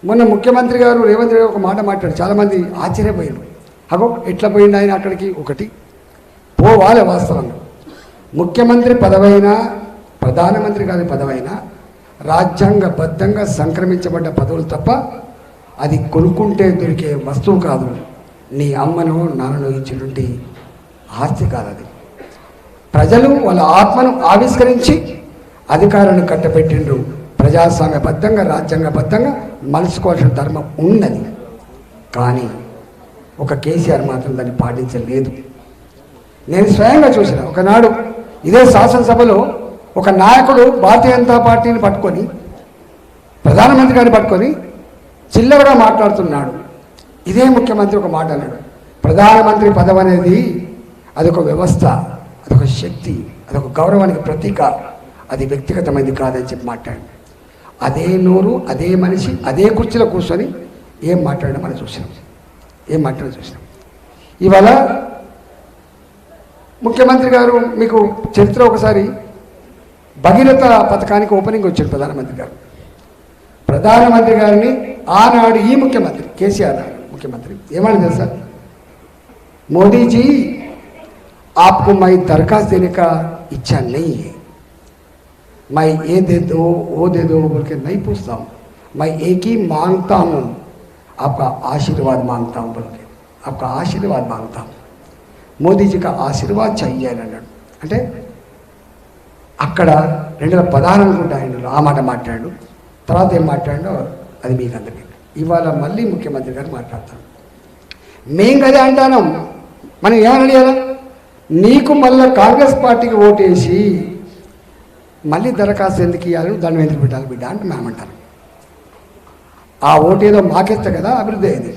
మొన్న ముఖ్యమంత్రి గారు రేవంత్ రెడ్డి ఒక మాట మాట్లాడు, చాలామంది ఆశ్చర్యపోయారు. అగో ఎట్లా పోయింది ఆయన అక్కడికి? ఒకటి పోవాలి వాస్తవంగా. ముఖ్యమంత్రి పదవైనా ప్రధానమంత్రి గారి పదవైనా రాజ్యాంగబద్ధంగా సంక్రమించబడ్డ పదవులు తప్ప అది కొనుక్కుంటే దొరికే వస్తువు కాదు. నీ అమ్మను నాన్నను ఇచ్చినటువంటి ఆస్తి కాదు అది. ప్రజలు వాళ్ళ ఆత్మను ఆవిష్కరించి అధికారాన్ని కట్టబెట్టిండ్రు. ప్రజాస్వామ్యబద్ధంగా రాజ్యాంగబద్ధంగా మలుచుకోవాల్సిన ధర్మం ఉన్నది. కానీ ఒక కేసీఆర్ మాత్రం దాన్ని పాటించలేదు. నేను స్వయంగా చూసిన ఒకనాడు ఇదే శాసనసభలో ఒక నాయకుడు భారతీయ జనతా పార్టీని పట్టుకొని ప్రధానమంత్రి గారిని పట్టుకొని చిల్లరగా మాట్లాడుతున్నాడు. ఇదే ముఖ్యమంత్రి ఒక మాట అన్నాడు, ప్రధానమంత్రి పదవి అనేది అదొక వ్యవస్థ, అదొక శక్తి, అదొక గౌరవానికి ప్రతీక, అది వ్యక్తిగతమైనది కాదని చెప్పి మాట్లాడు. అదే నోరు, అదే మనిషి, అదే కుర్చీలో కూర్చొని ఏం మాట్లాడడం మనం చూసినాం. ఇవాళ ముఖ్యమంత్రి గారు మీకు చరిత్ర ఒకసారి భగీరథ పథకానికి ఓపెనింగ్ వచ్చారు ప్రధానమంత్రి గారిని ఆనాడు ఈ ముఖ్యమంత్రి కేసీఆర్ ముఖ్యమంత్రి ఏమని తెలుసా, మోదీజీ आपको मैं दरखास्त देने का इच्छा नहीं है, मैं ये दे दो वो दे दो बोल के नहीं पूछता हूँ, मैं एक ही मांगता हूँ, आपका आशीर्वाद मांगता हूँ बोल के आपका आशीर्वाद मांगता हूँ, మోదీ जी का आशीर्वाद चाहिए అని అన్నాడు. అంటే అక్కడ 2016 అనుకుంటా ఆయన ఆ మాట మాట్లాడు. తర్వాత ఏం మాట్లాడో అది మీకు అందరికీ. ఇవాళ మళ్ళీ ముఖ్యమంత్రి గారు మాట్లాడతారు. మేం కదా అంటాను, మనం ఏమని అడిగారా, నీకు మళ్ళీ కాంగ్రెస్ పార్టీకి ఓటేసి మళ్ళీ దరఖాస్తు ఎందుకు ఇవ్వాలని దండం ఎందుకు పెట్టాలి బిడ్డ అంటే మేమంటారు. ఆ ఓటు ఏదో మాకేస్తే కదా అభివృద్ధి అయింది.